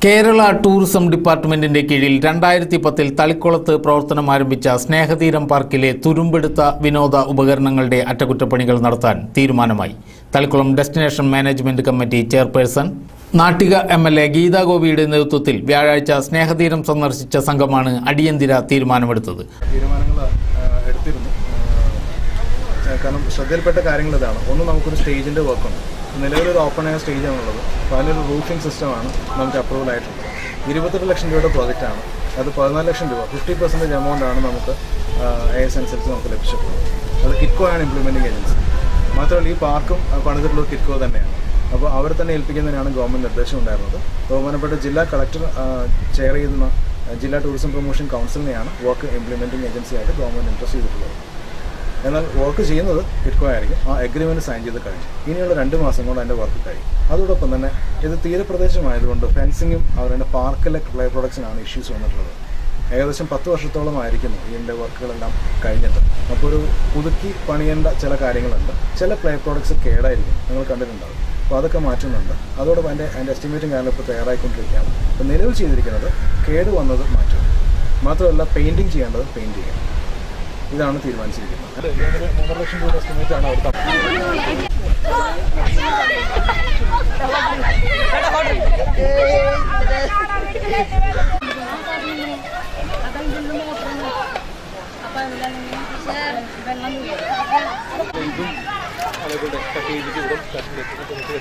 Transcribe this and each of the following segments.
Kerala tourism ഡിപ്പാർട്ട്മെന്റിന്റെ കീഴിൽ 2010 തളിക്കുളത്ത് പ്രവർത്തനം ആരംഭിച്ച സ്നേഹതീരം പാർക്കിലെ തുരുമ്പെടുത്ത വിനോദ ഉപകരണങ്ങളുടെ അറ്റകുറ്റപ്പണികൾ നടത്താൻ തീരുമാനമായി. Thalikulam destination management committee chairperson Nattika MLA Geetha ഗോപിയുടെ നേതൃത്വത്തിൽ വ്യാഴാഴ്ച സ്നേഹതീരം സന്ദർശിച്ച സംഘമാണ് അടിയന്തര തീരുമാനമെടുത്തത്. കാരണം ശ്രദ്ധയിൽപ്പെട്ട കാര്യങ്ങൾ ഇതാണ്. ഒന്ന്, നമുക്കൊരു സ്റ്റേജിൻ്റെ വർക്കുണ്ട്. നിലവിലൊരു ഓപ്പൺ എയർ സ്റ്റേജാണുള്ളത്. അപ്പോൾ അതിലൊരു റൂഫിംഗ് സിസ്റ്റമാണ് നമുക്ക് അപ്രൂവൽ ആയിട്ടുള്ളത്. 28 ലക്ഷം രൂപയുടെ പ്രോജക്റ്റാണ്. അത് 14 ലക്ഷം രൂപ 50% എമൗണ്ടാണ് നമുക്ക് AS അനുസരിച്ച് നമുക്ക് ലഭിച്ചിട്ടുള്ളത്. അത് കിറ്റ്കോ ആണ് ഇംപ്ലിമെൻറ്റിംഗ് ഏജൻസി. മാത്രമല്ല ഈ പാർക്കും പണിതിട്ടുള്ളത് കിറ്റ്കോ തന്നെയാണ്. അപ്പോൾ അവരെ തന്നെ ഏൽപ്പിക്കുന്നതിനാണ് ഗവൺമെൻറ് നിർദ്ദേശം ഉണ്ടായിരുന്നത്. ബഹുമാനപ്പെട്ട ജില്ലാ കളക്ടർ ചെയർ ചെയ്യുന്ന ജില്ലാ ടൂറിസം പ്രൊമോഷൻ കൗൺസിലിനെയാണ് വർക്ക് ഇംപ്ലിമെൻറ്റിംഗ് ഏജൻസിയായിട്ട് ഗവൺമെൻറ് ഇൻട്രസ്റ്റ് ചെയ്തിട്ടുള്ളത്. എന്നാൽ വർക്ക് ചെയ്യുന്നത് കിറ്റ്കോ ആയിരിക്കും. ആ എഗ്രിമെൻറ്റ് സൈൻ ചെയ്ത് കഴിഞ്ഞു. ഇനിയുള്ള 2 മാസം കൊണ്ട് അതിൻ്റെ വർക്ക് കഴിയും. അതോടൊപ്പം തന്നെ ഇത് തീരപ്രദേശമായതുകൊണ്ട് ഫെൻസിങ്ങും അവരുടെ പാർക്കിലെ പ്ലേ പ്രൊഡക്ഷനാണ് ഇഷ്യൂസ് വന്നിട്ടുള്ളത്. ഏകദേശം 10 വർഷത്തോളമായിരിക്കുന്നു ഇതിൻ്റെ വർക്കുകളെല്ലാം കഴിഞ്ഞിട്ട്. അപ്പോൾ ഒരു പുതുക്കി പണിയേണ്ട ചില കാര്യങ്ങളുണ്ട്. ചില പ്ലേ പ്രോഡക്ട്സ് കേടായിരിക്കും, നിങ്ങൾ കണ്ടിട്ടുണ്ടാകും. അപ്പോൾ അതൊക്കെ മാറ്റുന്നുണ്ട്. അതോടൊപ്പം അതിൻ്റെ എസ്റ്റിമേറ്റും കാര്യങ്ങളും ഇപ്പോൾ തയ്യാറായിക്കൊണ്ടിരിക്കുകയാണ്. അപ്പോൾ നിലവിൽ ചെയ്തിരിക്കുന്നത് കേട് വന്നത് മാറ്റും. മാത്രമല്ല പെയിൻറ്റിങ് ചെയ്യേണ്ടത് പെയിൻറ്റ് ചെയ്യണം. ഇതാണ് തീരുമാനിച്ചിരിക്കുന്നത്. 3 ലക്ഷം രൂപ എസ്റ്റിമേറ്റ് ആണ് അവിടുത്തെ.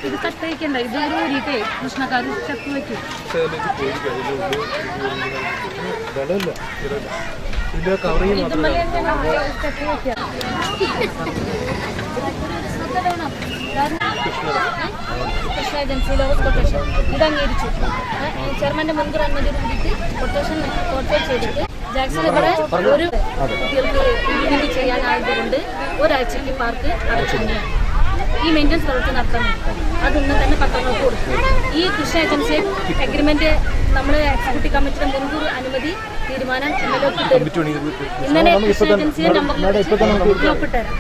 ഇത് കട്ടയിക്കണ്ട, ഇത് ഊരിട്ടേ കൃഷ്ണക്കാർ ചപ്പ് വയ്ക്കും. കൃഷ്ണ ഏജൻസിയിലെ കൊട്ടേഷൻ ഇത് അംഗീകരിച്ചു. ചെയർമാന്റെ മുൻകൂർ അനുമതി കൂടിയിട്ട് കൊട്ടേഷൻ കോർപ്പറേറ്റ് ചെയ്തിട്ട് ജാക്സൺ ഇവിടെ ഒരു കുട്ടികൾക്ക് ചെയ്യാനായതുകൊണ്ട് ഒരാഴ്ചയ്ക്ക് പാർക്ക് അടച്ചുകയാണ്. ഈ മെയിൻ്റനൻസ് പ്രവൃത്തി നടത്താൻ അതൊന്നും തന്നെ പത്രങ്ങൾക്ക് കൊടുക്കും. ഈ കൃഷി ഏജൻസി എഗ്രിമെന്റ് നമ്മൾ എക്സിക്യൂട്ടീവ് കമ്മിറ്റിയുടെ മുൻകൂർ അനുമതി തീരുമാനം ഇന്നലെ കൃഷി ഏജൻസിയെ നമ്പർ ഒപ്പിട്ടുതരാം.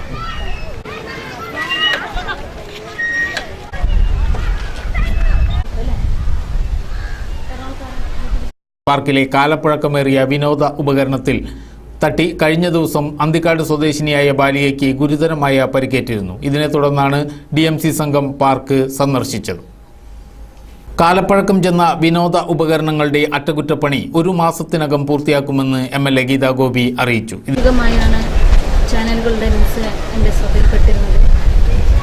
പാർക്കിലെ കാലപ്പഴക്കമേറിയ വിനോദ ഉപകരണത്തിൽ തട്ടി കഴിഞ്ഞ ദിവസം അന്തിക്കാട് സ്വദേശിനിയായ ബാലികയ്ക്ക് ഗുരുതരമായ പരിക്കേറ്റിരുന്നു. ഇതിനെ തുടർന്നാണ് DMC സംഘം പാർക്ക് സന്ദർശിച്ചത്. കാലപ്പഴക്കം ചെന്ന വിനോദ ഉപകരണങ്ങളുടെ അറ്റകുറ്റപ്പണി 1 മാസത്തിനകം പൂർത്തിയാക്കുമെന്ന് MLA ഗീതാ ഗോപി അറിയിച്ചു. ഇതുമായാണ് ചാനലുകളുടെ ന്യൂസ് എൻ്റെ ശ്രദ്ധയിൽപ്പെട്ടിരുന്നത്.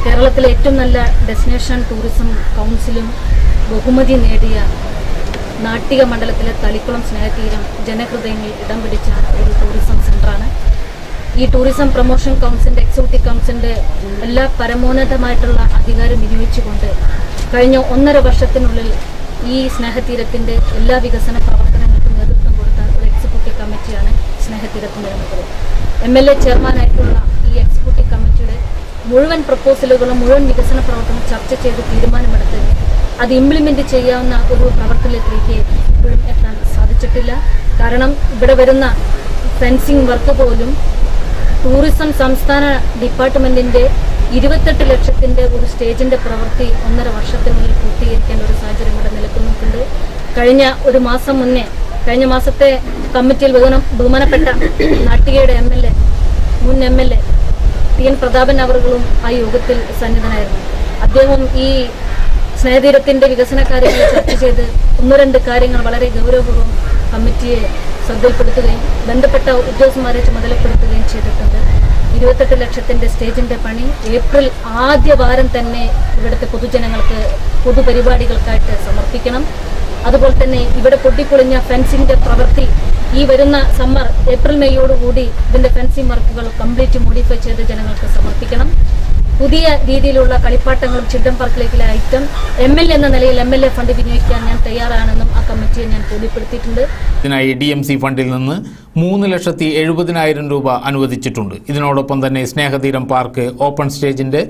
കേരളത്തിലെ ഏറ്റവും നല്ല ഡെസ്റ്റിനേഷൻ ടൂറിസം കൗൺസിലും ബഹുമതി നേടിയ നാട്ടിക മണ്ഡലത്തിലെ തളിക്കുളം സ്നേഹതീരം ജനഹൃദയങ്ങളിൽ ഇടം പിടിച്ച ഒരു ടൂറിസം സെൻ്ററാണ്. ഈ ടൂറിസം പ്രൊമോഷൻ കൗൺസിലിൻ്റെ എക്സിക്യൂട്ടീവ് കൗൺസിലിൻ്റെ എല്ലാ പരമോന്നതമായിട്ടുള്ള അധികാരം വിനിയോഗിച്ചുകൊണ്ട് കഴിഞ്ഞ 1.5 വർഷത്തിനുള്ളിൽ ഈ സ്നേഹതീരത്തിൻ്റെ എല്ലാ വികസന പ്രവർത്തനങ്ങൾക്കും നേതൃത്വം കൊടുത്ത ഒരു എക്സിക്യൂട്ടീവ് കമ്മിറ്റിയാണ് സ്നേഹതീരത്തിൻ്റെ എന്നത്. MLA ചെയർമാനായിട്ടുള്ള ഈ എക്സിക്യൂട്ടീവ് കമ്മിറ്റിയുടെ മുഴുവൻ പ്രപ്പോസലുകളും മുഴുവൻ വികസന പ്രവർത്തനം ചർച്ച ചെയ്ത് തീരുമാനമെടുത്ത് അത് ഇംപ്ലിമെന്റ് ചെയ്യാവുന്ന ഒരു പ്രവർത്തനത്തിലേക്ക് ഇപ്പോഴും എത്താൻ സാധിച്ചിട്ടില്ല. കാരണം ഇവിടെ വരുന്ന ഫെൻസിങ് വർക്ക് പോലും ടൂറിസം സംസ്ഥാന ഡിപ്പാർട്ട്മെന്റിന്റെ 28 ലക്ഷത്തിന്റെ ഒരു സ്റ്റേജിന്റെ പ്രവൃത്തി 1.5 വർഷത്തിനുള്ളിൽ പൂർത്തീകരിക്കേണ്ട ഒരു സാഹചര്യം ഇവിടെ നിലനിൽക്കുന്നുണ്ട്. കഴിഞ്ഞ മാസത്തെ കമ്മിറ്റിയിൽ ബഹുമാനപ്പെട്ട നാട്ടികയുടെ മുൻ MLA TN പ്രതാപൻ അവറുകളും ആ യോഗത്തിൽ സന്നിധനായിരുന്നു. അദ്ദേഹം ഈ സ്നേഹതീരത്തിന്റെ വികസന കാര്യങ്ങൾ ചർച്ച ചെയ്ത് 1-2 കാര്യങ്ങൾ വളരെ ഗൗരവപൂർവ്വം കമ്മിറ്റിയെ ശ്രദ്ധയിൽപ്പെടുത്തുകയും ബന്ധപ്പെട്ട ഉദ്യോഗസ്ഥന്മാരെ ചുമതലപ്പെടുത്തുകയും ചെയ്തിട്ടുണ്ട്. 28 ലക്ഷത്തിന്റെ സ്റ്റേജിന്റെ പണി ഏപ്രിൽ ആദ്യ വാരം തന്നെ ഇവിടുത്തെ പൊതുജനങ്ങൾക്ക് പൊതുപരിപാടികൾക്കായിട്ട് സമർപ്പിക്കണം. അതുപോലെ തന്നെ ഇവിടെ പൊട്ടിപ്പൊളിഞ്ഞ ഫെൻസിന്റെ പ്രവൃത്തി ഈ വരുന്ന സമ്മർ ഏപ്രിൽ മെയ്യോടുകൂടി ഇതിന്റെ ഫെൻസിങ് വർക്കുകൾ കംപ്ലീറ്റ് മോഡിഫൈ ചെയ്ത് ജനങ്ങൾക്ക് സമർപ്പിക്കണം. പുതിയ രീതിയിലുള്ള കളിപ്പാട്ടങ്ങളും ചിൽഡ്രൻ പാർക്കിലേക്കുള്ള ഐറ്റം MLA എന്ന നിലയിൽ MLA ഫണ്ട് വിനിയോഗിക്കാൻ ഞാൻ തയ്യാറാണെന്നും ആ കമ്മിറ്റിയെ ഞാൻ ബോധ്യപ്പെടുത്തിയിട്ടുണ്ട്. ഇതിനായി DMC ഫണ്ടിൽ നിന്ന് 3,70,000 രൂപ അനുവദിച്ചിട്ടുണ്ട്. ഇതിനോടൊപ്പം തന്നെ സ്നേഹതീരം പാർക്ക് ഓപ്പൺ സ്റ്റേജിന്റെ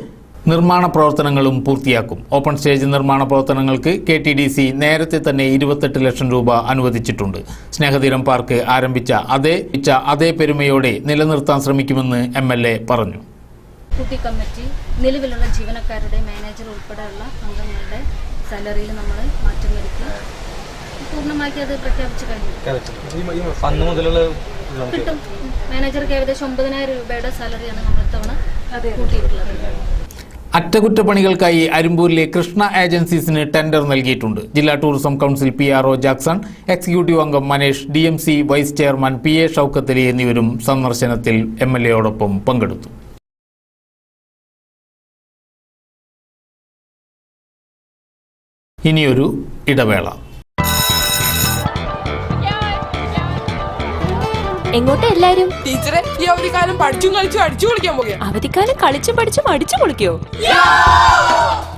നിർമ്മാണ പ്രവർത്തനങ്ങളും പൂർത്തിയാക്കും. ഓപ്പൺ സ്റ്റേജ് നിർമ്മാണ പ്രവർത്തനങ്ങൾക്ക് KTDC നേരത്തെ തന്നെ 28 ലക്ഷം രൂപ അനുവദിച്ചിട്ടുണ്ട്. സ്നേഹതീരം പാർക്ക് ആരംഭിച്ച അതേ പെരുമയോടെ നിലനിർത്താൻ ശ്രമിക്കുമെന്ന് MLA പറഞ്ഞു. കമ്മിറ്റി നിലവിലുള്ള ജീവനക്കാരുടെ മാനേജർ ഉൾപ്പെടെയുള്ള അംഗങ്ങളുടെ സാലറിയിൽ നമ്മൾ മാറ്റം വരുത്തി ആഘോഷമാക്കി അത് പ്രഖ്യാപിച്ചു കഴിഞ്ഞു. അന്ന് മുതലുള്ള കിട്ടും. മാനേജർക്ക് ഏകദേശം 9,000 രൂപയുടെ സാലറിയാണ് നമ്മൾ ഇത്തവണ കൂട്ടിയിട്ടുള്ളത്. അറ്റകുറ്റപ്പണികൾക്കായി അരിമ്പൂരിലെ കൃഷ്ണ ഏജൻസീസിന് ടെൻഡർ നൽകിയിട്ടുണ്ട്. ജില്ലാ tourism council PRO Jackson, executive അംഗം Manesh, DMC vice chairman PA Shoukathali എന്നിവരും സന്ദർശനത്തിൽ MLAയോടൊപ്പം പങ്കെടുത്തു. ഇനിയൊരു ഇടവേള. എങ്ങോട്ടാ എല്ലാരും? ടീച്ചറെ, ഈ അവധിക്കാലം പഠിച്ചും കളിച്ചും അടിച്ചു പൊളിക്കാൻ പോകുക. അവധിക്കാലം കളിച്ചും പഠിച്ചും അടിച്ചു പൊളിക്കോ?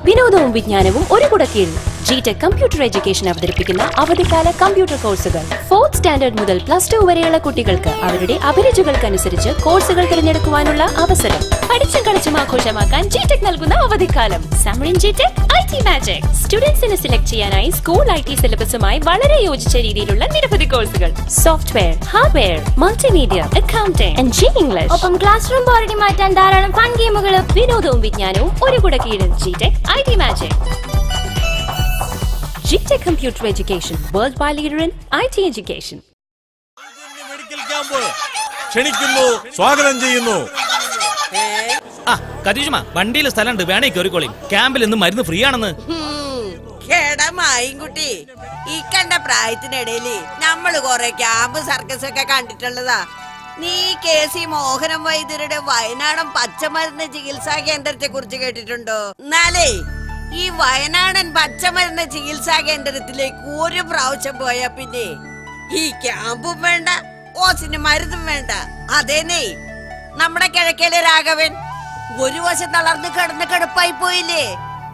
വിനോദവും വിജ്ഞാനവും ഒരു കുടക്കീഴിൽ GTech കമ്പ്യൂട്ടർ എഡ്യൂക്കേഷൻ അവതരിപ്പിക്കുന്ന അവധിക്കാല കമ്പ്യൂട്ടർ കോഴ്സുകൾ. 4th സ്റ്റാൻഡേർഡ് മുതൽ +2 വരെയുള്ള കുട്ടികൾക്ക് അവരുടെ അഭിരുചികൾക്കനുസരിച്ച് കോഴ്സുകൾ തിരഞ്ഞെടുക്കുവാനുള്ള അവസരം. പഠിച്ചും കളിച്ചും ആഘോഷമാക്കാൻ GTech നൽകുന്ന അവധിക്കാലം. Summer in GTech IT Magic. സ്റ്റുഡൻസിനെ സെലക്ട് ചെയ്യാനായി സ്കൂൾ IT സിലബസുമായി വളരെ യോജിച്ച രീതിയിലുള്ള നിരവധി കോഴ്സുകൾ. Software, hardware, multimedia, accounting and English. ഒപ്പം ക്ലാസ് റൂം ബോർഡിനെ മാറ്റാൻ ധാരാളം ഫൺ ഗെയിമുകളും. വിനോദവും വിജ്ഞാനവും ഒരു കുടക്കീഴിൽ GTech IT Magic. GTech Computer Education, worldwide leader in IT education. Medical camp ക്ഷണിക്കുന്നു, സ്വാഗതം ചെയ്യുന്നു. കതീജുമ, വണ്ടിയിൽ സ്ഥലമുണ്ട്, വേണേ കയറിക്കോളി. ക്യാമ്പിൽ ഇന്ന് മരുന്ന് ഫ്രീ ആണെന്ന്. കുട്ടി, ഈ കണ്ട പ്രായത്തിനിടയില് നമ്മള് കൊറേ ക്യാമ്പ് സർക്കസ് ഒക്കെ കണ്ടിട്ടുള്ളതാ. നീ KC മോഹനം വൈദ്യരുടെ വയനാടൻ പച്ചമരുന്ന് ചികിത്സാ കേന്ദ്രത്തെ കുറിച്ച് കേട്ടിട്ടുണ്ടോ? എന്നാലേ ഈ വയനാടൻ പച്ചമരുന്ന് ചികിത്സാ കേന്ദ്രത്തിലേക്ക് ഒരു പ്രാവശ്യം പോയാ പിന്നെ ഈ ക്യാമ്പും വേണ്ട, ഓസിന് മരുന്നും വേണ്ട. അതേനേ, നമ്മുടെ കിഴക്കേലെ രാഘവൻ ഒരു വശം തളർന്ന് കിടന്ന് കിടപ്പായി പോയില്ലേ?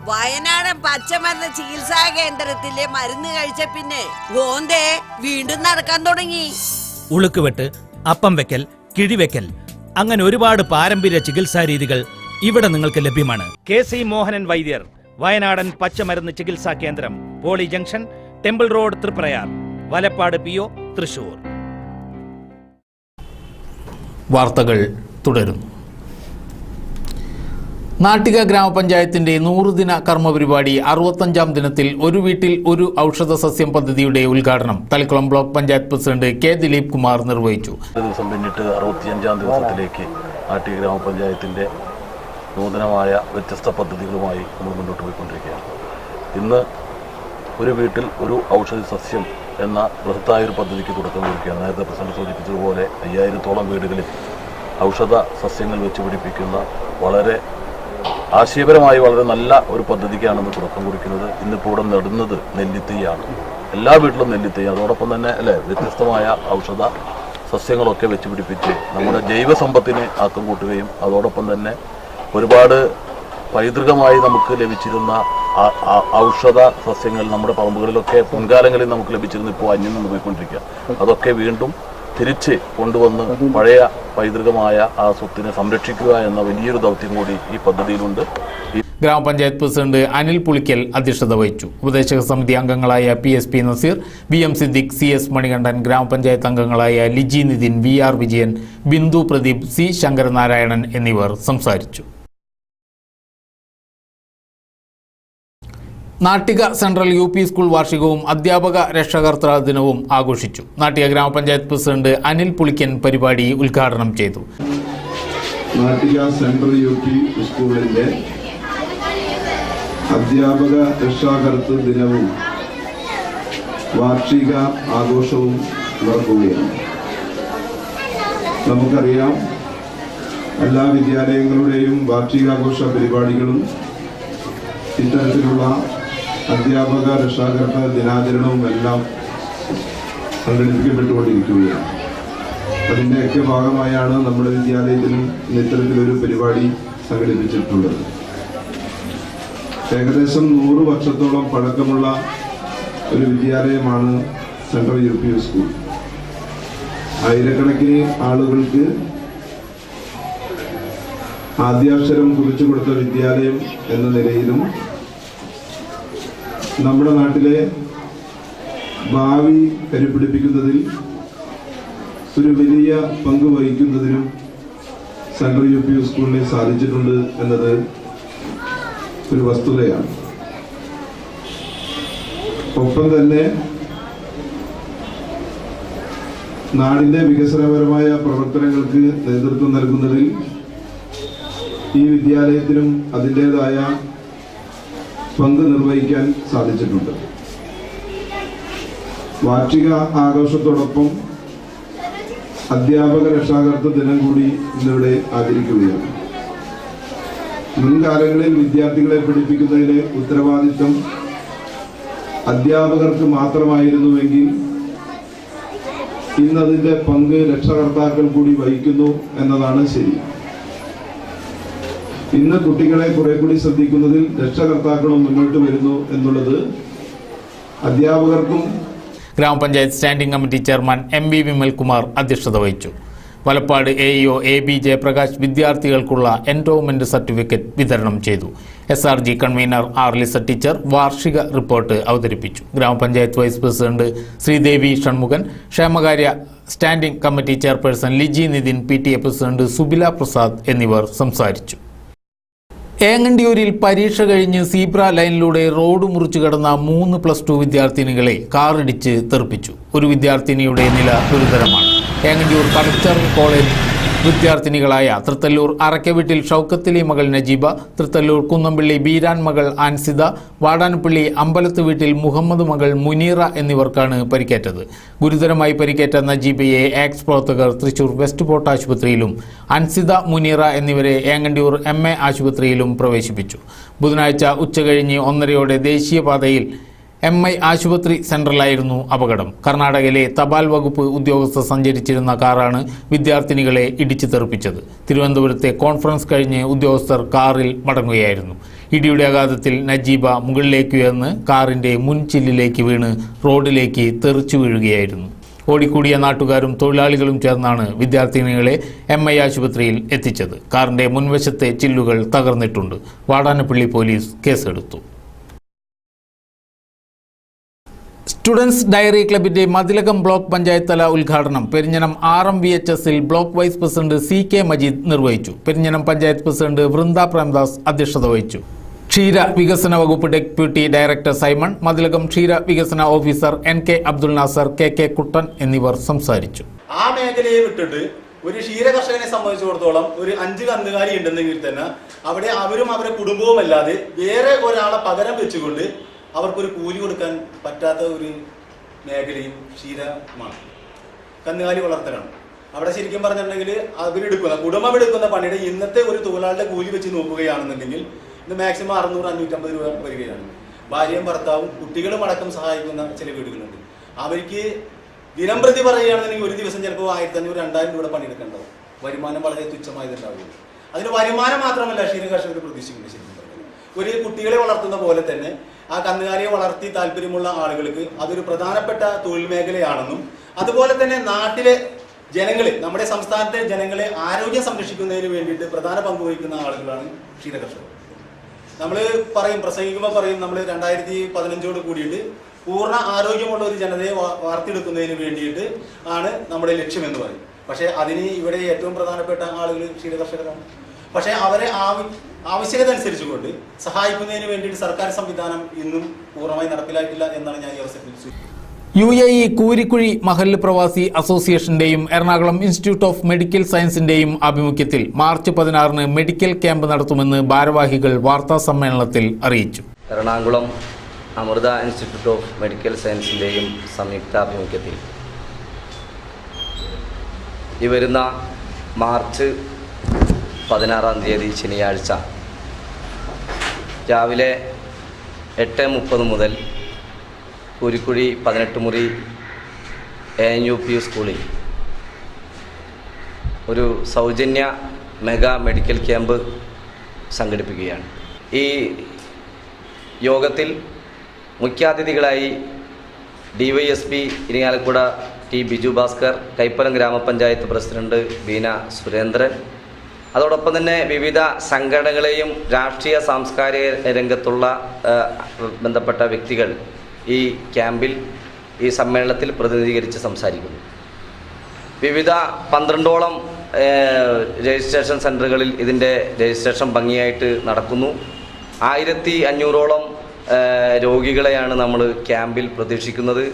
വയനാടൻ പച്ചമരുന്ന് ചികിത്സാ കേന്ദ്രത്തിലെ മരുന്ന് കഴിച്ച പിന്നെ ഓന്തേ വീണ്ടും നടക്കാൻ തുടങ്ങി. ഉളുക്കുവെട്ട്, അപ്പം വെക്കൽ, കിഴിവെക്കൽ, അങ്ങനെ ഒരുപാട് പാരമ്പര്യ ചികിത്സാ രീതികൾ ഇവിടെ നിങ്ങൾക്ക് ലഭ്യമാണ്. KC മോഹനൻ വൈദ്യർ, വയനാടൻ പച്ചമരുന്ന് ചികിത്സാ കേന്ദ്രം, Poly junction, temple road, Triprayar, Valappad PO, Thrissur. വാർത്തകൾ തുടരുന്നു. നാട്ടിക ഗ്രാമപഞ്ചായത്തിന്റെ 100 ദിന കർമ്മപരിപാടി 65ാം ദിനത്തിൽ ഒരു വീട്ടിൽ ഒരു ഔഷധ സസ്യം പദ്ധതിയുടെ ഉദ്ഘാടനം Thalikulam block panchayat president K. Dileep Kumar നിർവഹിച്ചു. ദിവസം പിന്നിട്ട് 65ാം ദിവസത്തിലേക്ക് നാട്ടിക ഗ്രാമപഞ്ചായത്തിന്റെ നൂതനമായ വ്യത്യസ്ത പദ്ധതികളുമായി നമ്മൾ മുന്നോട്ട് പോയിക്കൊണ്ടിരിക്കുകയാണ്. ഇന്ന് ഒരു വീട്ടിൽ ഒരു ഔഷധ സസ്യം എന്ന ബൃഹത്തായൊരു പദ്ധതിക്ക് തുടക്കം കുറിക്കുകയാണ്. നേരത്തെ പ്രസിഡന്റ് സൂചിപ്പിച്ചതുപോലെ 5000-ഓളം വീടുകളിൽ ഔഷധ സസ്യങ്ങൾ വെച്ച് പിടിപ്പിക്കുന്ന വളരെ ആശയപരമായി വളരെ നല്ല ഒരു പദ്ധതിക്കാണെന്ന് തുടക്കം കുറിക്കുന്നത്. ഇന്നിപ്പോൾ ഇവിടെ നടുന്നത് നെല്ലിത്തൈയാണ്. എല്ലാ വീട്ടിലും നെല്ലിത്തൈ, അതോടൊപ്പം തന്നെ വ്യത്യസ്തമായ ഔഷധ സസ്യങ്ങളൊക്കെ വെച്ച് പിടിപ്പിച്ച് നമ്മുടെ ജൈവസമ്പത്തിനെ ആക്കം കൂട്ടുകയും അതോടൊപ്പം തന്നെ ഒരുപാട് പൈതൃകമായി നമുക്ക് ലഭിച്ചിരുന്ന ഔഷധ സസ്യങ്ങൾ നമ്മുടെ പറമ്പുകളിലൊക്കെ മുൻകാലങ്ങളിൽ നമുക്ക് ലഭിച്ചിരുന്നു, ഇപ്പോൾ അന്യം നിന്ന് പോയിക്കൊണ്ടിരിക്കുക. അതൊക്കെ വീണ്ടും തിരിച്ച് കൊണ്ടുവന്ന് പഴയ പൈതൃകമായ ആ സ്വത്തിനെ സംരക്ഷിക്കുക എന്ന വലിയൊരു ദൗത്യം കൂടി ഈ പദ്ധതിയിലുണ്ട്. ഗ്രാമപഞ്ചായത്ത് പ്രസിഡന്റ് അനിൽ പുളിക്കൽ അധ്യക്ഷത വഹിച്ചു. ഉപദേശക സമിതി അംഗങ്ങളായ PSP Naseer, BM Siddique, CS Manikandan, ഗ്രാമപഞ്ചായത്ത് അംഗങ്ങളായ ലിജി നിതിൻ, VR വിജയൻ, ബിന്ദു പ്രദീപ്, C. ശങ്കരനാരായണൻ എന്നിവർ സംസാരിച്ചു. നാട്ടിക സെൻട്രൽ UP സ്കൂൾ വാർഷികവും അധ്യാപക രക്ഷകർത്തൃ ദിനവും ആഘോഷിച്ചു. നാട്ടിക ഗ്രാമപഞ്ചായത്ത് പ്രസിഡന്റ് അനിൽ പുളിക്കൻ പരിപാടി ഉദ്ഘാടനം ചെയ്തു. നാട്ടിക സെൻട്രൽ UP സ്കൂളിന്റെ അധ്യാപക രക്ഷാകർതൃ ദിനവും വാർഷിക ആഘോഷവും നടക്കുകയാണ്. നമുക്കറിയാം, എല്ലാ വിദ്യാലയങ്ങളുടെയും വാർഷികാഘോഷ പരിപാടികളും ഇത്തരത്തിലുള്ള അധ്യാപക രക്ഷാകർതൃ ദിനാചരണവും എല്ലാം സംഘടിപ്പിക്കപ്പെട്ടുകൊണ്ടിരിക്കുകയാണ്. അതിൻ്റെയൊക്കെ ഭാഗമായാണ് നമ്മുടെ വിദ്യാലയത്തിലും ഇത്തരത്തിലൊരു പരിപാടി സംഘടിപ്പിച്ചിട്ടുള്ളത്. ഏകദേശം 100 വർഷത്തോളം പഴക്കമുള്ള ഒരു വിദ്യാലയമാണ് സെൻട്രൽ UP സ്കൂൾ. ആയിരക്കണക്കിന് ആളുകൾക്ക് ആദ്യാക്ഷരം കുറിച്ചു കൊടുത്ത വിദ്യാലയം എന്ന നിലയിലും നമ്മുടെ നാട്ടിലെ ഭാവി കരുപിടിപ്പിക്കുന്നതിൽ ഒരു വലിയ പങ്ക് വഹിക്കുന്നതിനും സെൻട്രൽ UP സ്കൂളിനെ സാധിച്ചിട്ടുണ്ട് എന്നത് ഒരു വസ്തുതയാണ്. ഒപ്പം തന്നെ നാടിൻ്റെ വികസനപരമായ പ്രവർത്തനങ്ങൾക്ക് നേതൃത്വം നൽകുന്നതിൽ ഈ വിദ്യാലയത്തിനും അതിൻ്റേതായ പങ്ക് നിർവഹിക്കാൻ സാധിച്ചിട്ടുണ്ട്. വാർഷിക ആഘോഷത്തോടൊപ്പം അധ്യാപക രക്ഷാകർതൃ ദിനം കൂടി ഇന്നിവിടെ ആചരിക്കുകയാണ്. മുൻകാലങ്ങളിൽ വിദ്യാർത്ഥികളെ പഠിപ്പിക്കുന്നതിന് ഉത്തരവാദിത്വം അധ്യാപകർക്ക് മാത്രമായിരുന്നുവെങ്കിൽ ഇന്നതിൻ്റെ പങ്ക് രക്ഷകർത്താക്കൾ കൂടി വഹിക്കുന്നു എന്നതാണ് ശരി. ഇന്ന് കുട്ടികളെ കുറെ കൂടി ശ്രദ്ധിക്കുന്നതിൽ രക്ഷകർത്താക്കളും മുന്നോട്ട് വരുന്നു എന്നുള്ളത് അധ്യാപകർക്കും. ഗ്രാമപഞ്ചായത്ത് standing committee chairman MV Vimalkumar അധ്യക്ഷത വഹിച്ചു. വലപ്പാട് AEO AB ജയപ്രകാശ് വിദ്യാർത്ഥികൾക്കുള്ള എൻഡോവ്മെന്റ് സർട്ടിഫിക്കറ്റ് വിതരണം ചെയ്തു. SRG convener R Lisa teacher വാർഷിക റിപ്പോർട്ട് അവതരിപ്പിച്ചു. ഗ്രാമപഞ്ചായത്ത് വൈസ് പ്രസിഡന്റ് ശ്രീദേവി ഷൺമുഖൻ, ക്ഷേമകാര്യ standing committee chairperson Liji Nithin, PTA president Subila Prasad എന്നിവർ സംസാരിച്ചു. ഏങ്ങണ്ടിയൂരിൽ പരീക്ഷ കഴിഞ്ഞ് സീബ്ര ലൈനിലൂടെ റോഡ് മുറിച്ചു കടന്ന 3 +2 വിദ്യാർത്ഥിനികളെ കാറിടിച്ച് തെറിപ്പിച്ചു. ഒരു വിദ്യാർത്ഥിനിയുടെ നില ഗുരുതരമാണ്. ഏങ്ങണ്ടിയൂർ കളക്ടർ കോളേജ് വിദ്യാർത്ഥിനികളായ തൃത്തല്ലൂർ അറക്കവീട്ടിൽ ഷൗക്കത്തിലി മകൾ നജീബ, തൃത്തല്ലൂർ കുന്നംപള്ളി ബീരാൻ മകൾ ആൻസിദ, വാടാനപ്പള്ളി അമ്പലത്ത് വീട്ടിൽ മുഹമ്മദ് മകൾ മുനീറ എന്നിവർക്കാണ് പരിക്കേറ്റത്. ഗുരുതരമായി പരിക്കേറ്റ നജീബയെ ആക്സ് പ്രവർത്തകർ തൃശൂർ വെസ്റ്റ് പോർട്ട് ആശുപത്രിയിലും അൻസിദ, മുനീറ എന്നിവരെ ഏങ്ങണ്ടിയൂർ MA ആശുപത്രിയിലും പ്രവേശിപ്പിച്ചു. ബുധനാഴ്ച ഉച്ചകഴിഞ്ഞ് 1:30 ദേശീയപാതയിൽ MI ആശുപത്രി സെൻട്രലായിരുന്നു അപകടം. കർണാടകയിലെ തപാൽ വകുപ്പ് ഉദ്യോഗസ്ഥർ സഞ്ചരിച്ചിരുന്ന കാറാണ് വിദ്യാർത്ഥിനികളെ ഇടിച്ചു തെറിപ്പിച്ചത്. തിരുവനന്തപുരത്തെ കോൺഫറൻസ് കഴിഞ്ഞ് ഉദ്യോഗസ്ഥർ കാറിൽ മടങ്ങുകയായിരുന്നു. ഇടിയുടെ ആഘാതത്തിൽ നജീബ മുകളിലേക്ക് ഉയർന്ന് കാറിൻ്റെ മുൻചില്ലിലേക്ക് വീണ് റോഡിലേക്ക് തെറിച്ചു വീഴുകയായിരുന്നു. ഓടിക്കൂടിയ നാട്ടുകാരും തൊഴിലാളികളും ചേർന്നാണ് വിദ്യാർത്ഥിനികളെ MI ആശുപത്രിയിൽ എത്തിച്ചത്. കാറിൻ്റെ മുൻവശത്തെ ചില്ലുകൾ തകർന്നിട്ടുണ്ട്. വാടാനപ്പള്ളി പോലീസ് കേസെടുത്തു. സ്റ്റുഡൻസ് ഡയറി ക്ലബിന്റെ മതിലകം ബ്ലോക്ക് പഞ്ചായത്ത് തല ഉദ്ഘാടനം പെരിഞ്ഞനം RMVHSൽ block vice president CK Majeed നിർവഹിച്ചു. പെരിഞ്ഞനം പഞ്ചായത്ത് പ്രസിഡന്റ് വൃന്ദ പ്രേംദാസ് അധ്യക്ഷത വഹിച്ചു. ക്ഷീര വികസന വകുപ്പ് ഡെപ്യൂട്ടി ഡയറക്ടർ സൈമൺ, മതിലകം ക്ഷീര വികസന officer NK Abdul Nasar, KK Kuttan എന്നിവർ സംസാരിച്ചു. ആ മേഖലയെ വിട്ടിട്ട് ഒരു ക്ഷീര കർഷകനെ സംബന്ധിച്ചിടത്തോളം ഒരു 5 കന്നുകാലി ഉണ്ടെന്നെങ്കിൽ തന്നെ അവിടെ അവരും അവരുടെ കുടുംബവും അല്ലാതെ വേറെ ഒരാളെ പകരം വെച്ചുകൊണ്ട് അവർക്കൊരു കൂലി കൊടുക്കാൻ പറ്റാത്ത ഒരു മേഖലയും ക്ഷീരമാണ്. കന്നുകാലി വളർത്തലാണ്. അവിടെ ശരിക്കും പറഞ്ഞിട്ടുണ്ടെങ്കിൽ അവരെടുക്കുന്ന കുടുംബം എടുക്കുന്ന പണിയുടെ ഇന്നത്തെ ഒരു തൊഴിലാളിയുടെ കൂലി വെച്ച് നോക്കുകയാണെന്നുണ്ടെങ്കിൽ ഇന്ന് മാക്സിമം 600-550 രൂപ വരികയാണ്. ഭാര്യയും ഭർത്താവും കുട്ടികളും അടക്കം സഹായിക്കുന്ന ചില വീടുകളുണ്ട്. അവർക്ക് ദിനം പ്രതി പറയുകയാണെന്നുണ്ടെങ്കിൽ ഒരു ദിവസം ചിലപ്പോൾ 1500-2000 രൂപ പണിയെടുക്കേണ്ടാവും. വരുമാനം വളരെ തുച്ഛമായിട്ടുണ്ടാവുകയുള്ളൂ. അതിന് വരുമാനം മാത്രമല്ല ക്ഷീര കർഷകർ പ്രതീക്ഷിക്കുന്നത്. ശരിക്കും ഒരു കുട്ടികളെ വളർത്തുന്ന പോലെ തന്നെ ആ കന്നുകാലിയെ വളർത്തി താല്പര്യമുള്ള ആളുകൾക്ക് അതൊരു പ്രധാനപ്പെട്ട തൊഴിൽ മേഖലയാണെന്നും അതുപോലെ തന്നെ നാട്ടിലെ ജനങ്ങളെ, നമ്മുടെ സംസ്ഥാനത്തെ ജനങ്ങളെ ആരോഗ്യം സംരക്ഷിക്കുന്നതിന് വേണ്ടിയിട്ട് പ്രധാന പങ്ക് വഹിക്കുന്ന ആളുകളാണ് ക്ഷീരകർഷകർ. നമ്മൾ പ്രസംഗിക്കുമ്പോൾ പറയും നമ്മൾ 2015 കൂടിയിട്ട് പൂർണ്ണ ആരോഗ്യമുള്ള ഒരു ജനതയെ വാർത്തെടുക്കുന്നതിന് വേണ്ടിയിട്ട് ആണ് നമ്മുടെ ലക്ഷ്യമെന്ന് പറയും. പക്ഷേ അതിന് ഇവിടെ ഏറ്റവും പ്രധാനപ്പെട്ട ആളുകൾ ക്ഷീരകർഷകരാണ്. പക്ഷേ അവരെ ആവശ്യകത അനുസരിച്ചുകൊണ്ട് സഹായിക്കുന്നതിന് വേണ്ടിയിട്ട് സർക്കാർ സംവിധാനം ഇന്നും പൂർണ്ണമായി നടപ്പിലാക്കില്ല എന്നാണ് ഞാൻ ഈ അവസരത്തിൽ സൂചിപ്പിക്കുന്നത്. UAE കൂരിക്കുഴി മഹല്ല് പ്രവാസി അസോസിയേഷന്റെയും എറണാകുളം ഇൻസ്റ്റിറ്റ്യൂട്ട് ഓഫ് മെഡിക്കൽ സയൻസിന്റെയും ആഭിമുഖ്യത്തിൽ മാർച്ച് 16-ന് മെഡിക്കൽ ക്യാമ്പ് നടത്തുമെന്ന് ഭാരവാഹികൾ വാർത്താ സമ്മേളനത്തിൽ അറിയിച്ചു. Ernakulam Amrita institute of medical സയൻസിന്റെയും സംയുക്താഭിമുഖ്യത്തിൽ ഈ വരുന്ന മാർച്ച് 16-ാം തീയതി ശനിയാഴ്ച രാവിലെ 8:30 മുതൽ കൂരിക്കുഴി 18 മുറി ANUPU സ്കൂളിൽ ഒരു സൗജന്യ മെഗാ മെഡിക്കൽ ക്യാമ്പ് സംഘടിപ്പിക്കുകയാണ്. ഈ യോഗത്തിൽ മുഖ്യാതിഥികളായി DYSP ഇരിങ്ങാലക്കുട T ബിജു ഭാസ്കർ, കൈപ്പലം ഗ്രാമപഞ്ചായത്ത് പ്രസിഡന്റ് ബീന സുരേന്ദ്രൻ, അതോടൊപ്പം തന്നെ വിവിധ സംഘടനകളെയും രാഷ്ട്രീയ സാംസ്കാരിക രംഗത്തുള്ള ബന്ധപ്പെട്ട വ്യക്തികൾ ഈ ക്യാമ്പിൽ ഈ സമ്മേളനത്തിൽ പ്രതിനിധീകരിച്ച് സംസാരിക്കുന്നു. വിവിധ 12ഓളം രജിസ്ട്രേഷൻ സെൻ്ററുകളിൽ ഇതിൻ്റെ രജിസ്ട്രേഷൻ ഭംഗിയായിട്ട് നടക്കുന്നു. 1500ഓളം രോഗികളെയാണ് നമ്മൾ ക്യാമ്പിൽ പ്രതീക്ഷിക്കുന്നത്.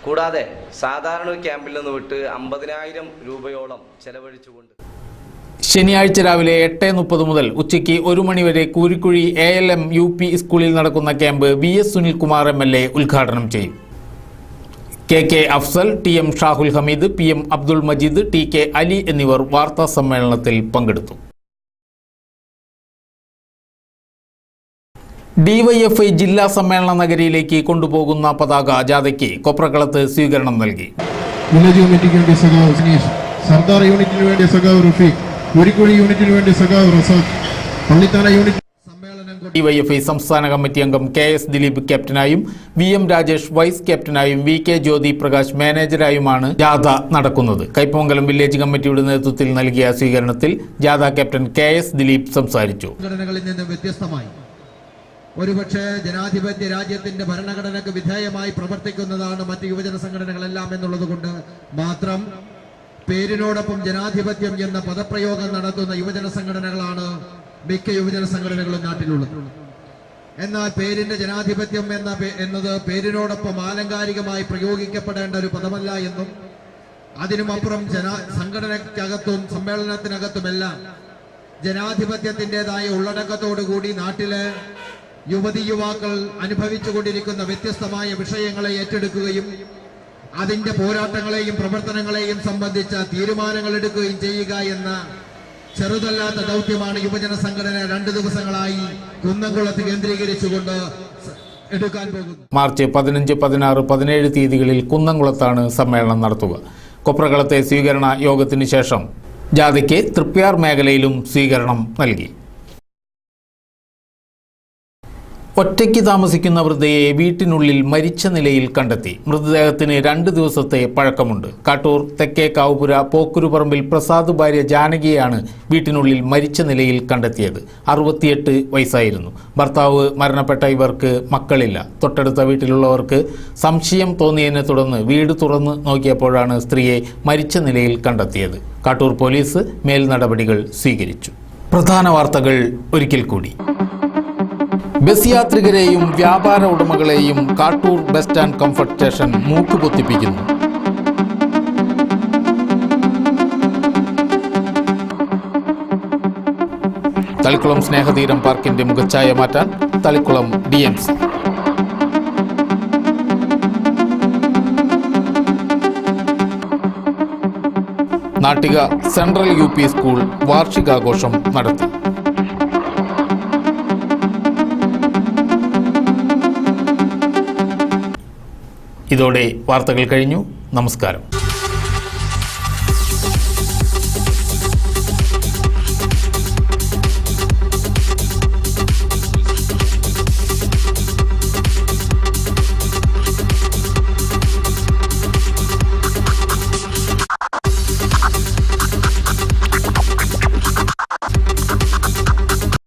കൂടാതെ സാധാരണ ഒരു ക്യാമ്പിൽ നിന്ന് വിട്ട് 50,000 രൂപയോളം ചെലവഴിച്ചുകൊണ്ട് ശനിയാഴ്ച രാവിലെ 8:30 മുതൽ ഉച്ചയ്ക്ക് 1 മണി വരെ കൂരിക്കുഴി ALM UP സ്കൂളിൽ നടക്കുന്ന ക്യാമ്പ് VS സുനിൽകുമാർ MLA ഉദ്ഘാടനം ചെയ്യും. KK Afsal, TM Shahul Hameed, PM Abdul Majeed, TK Ali എന്നിവർ വാർത്താ സമ്മേളനത്തിൽ പങ്കെടുത്തു. DYFI ജില്ലാ സമ്മേളന നഗരിയിലേക്ക് കൊണ്ടുപോകുന്ന പതാക ജാഥയ്ക്ക് കൊപ്രക്കളത്ത് സ്വീകരണം നൽകി. വില്ലേജ് യൂണിറ്റിന് വേണ്ടി സഖാവ് സുനീഷ്, സർദാർ യൂണിറ്റിന് വേണ്ടി സഖാവ് റഫീഖ്, കുരിക്കുഴി യൂണിറ്റിന് വേണ്ടി സഖാവ് റസാഖ്, പള്ളിത്താന യൂണിറ്റ് DYFI സംസ്ഥാന കമ്മിറ്റി അംഗം KS ദിലീപ് ക്യാപ്റ്റനായും VM രാജേഷ് വൈസ് ക്യാപ്റ്റനായും VK ജ്യോതി പ്രകാശ് മാനേജരായുമാണ് ജാഥ നടക്കുന്നത്. കൈപ്പമംഗലം വില്ലേജ് കമ്മിറ്റിയുടെ നേതൃത്വത്തിൽ നൽകിയ സ്വീകരണത്തിൽ ജാഥ ക്യാപ്റ്റൻ KS ദിലീപ് സംസാരിച്ചു. സംഘടനകളിൽ നിന്ന് വ്യത്യസ്തമായി ഒരുപക്ഷെ ജനാധിപത്യ രാജ്യത്തിന്റെ ഭരണഘടനയ്ക്ക് വിധേയമായി പ്രവർത്തിക്കുന്നതാണ് മറ്റ് യുവജന സംഘടനകളെല്ലാം എന്നുള്ളത് കൊണ്ട് മാത്രം പേരിനോടൊപ്പം ജനാധിപത്യം എന്ന പദപ്രയോഗം നടത്തുന്ന യുവജന സംഘടനകളാണ് മിക്ക യുവജന സംഘടനകളും നാട്ടിലുള്ളത്. എന്നാൽ പേരിന്റെ ജനാധിപത്യം എന്നത് പേരിനോടൊപ്പം ആലങ്കാരികമായി പ്രയോഗിക്കപ്പെടേണ്ട ഒരു പദമല്ല എന്നും അതിനുമപ്പുറം സംഘടനയ്ക്കകത്തും സമ്മേളനത്തിനകത്തുമെല്ലാം ജനാധിപത്യത്തിൻ്റെതായ ഉള്ളടക്കത്തോടുകൂടി നാട്ടിലെ യുവതി യുവാക്കൾ അനുഭവിച്ചുകൊണ്ടിരിക്കുന്ന വ്യത്യസ്തമായ വിഷയങ്ങളെ ഏറ്റെടുക്കുകയും അതിന്റെ പോരാട്ടങ്ങളെയും പ്രവർത്തനങ്ങളെയും സംബന്ധിച്ച തീരുമാനങ്ങൾ എടുക്കുകയും ചെയ്യുക എന്ന ചെറുതല്ലാത്ത ദൗത്യമാണ് യുവജന സംഘടന 2 ദിവസങ്ങളായി കുന്നംകുളത്ത് കേന്ദ്രീകരിച്ചുകൊണ്ട് എടുക്കാൻ പോകുന്നത്. മാർച്ച് 15, 16, 17 തീയതികളിൽ കുന്നംകുളത്താണ് സമ്മേളനം നടത്തുക. കൊപ്രകളത്തെ സ്വീകരണ യോഗത്തിന് ശേഷം ജാഥയ്ക്ക് തൃപ്യാർ മേഖലയിലും സ്വീകരണം നൽകി. ഒറ്റയ്ക്ക് താമസിക്കുന്ന വൃദ്ധയെ വീട്ടിനുള്ളിൽ മരിച്ച നിലയിൽ കണ്ടെത്തി. മൃതദേഹത്തിന് 2 ദിവസത്തെ പഴക്കമുണ്ട്. കാട്ടൂർ തെക്കേ കാവുപുര പോക്കുരുപറമ്പിൽ പ്രസാദ് ഭാര്യ ജാനകിയാണ് വീട്ടിനുള്ളിൽ മരിച്ച നിലയിൽ കണ്ടെത്തിയത്. 68 വയസ്സായിരുന്നു. ഭർത്താവ് മരണപ്പെട്ട ഇവർക്ക് മക്കളില്ല. തൊട്ടടുത്ത വീട്ടിലുള്ളവർക്ക് സംശയം തോന്നിയതിനെ തുടർന്ന് വീട് തുറന്ന് നോക്കിയപ്പോഴാണ് സ്ത്രീയെ മരിച്ച നിലയിൽ കണ്ടെത്തിയത്. കാട്ടൂർ പോലീസ് മേൽ നടപടികൾ സ്വീകരിച്ചു. പ്രധാന വാർത്തകൾ ഒരിക്കൽ കൂടി. ബസ് യാത്രികരെയും വ്യാപാര ഉടമകളെയും Kattoor bus stand comfort station മൂക്കുപൊത്തിപ്പിക്കുന്നു. തളിക്കുളം സ്നേഹതീരം പാർക്കിന്റെ മുഖച്ഛായ മാറ്റാൻ Thalikkulam DMC. Nattika central UP school വാർഷികാഘോഷം നടത്തി. ഇതോടെ വാർത്തകൾ കഴിഞ്ഞു. നമസ്കാരം.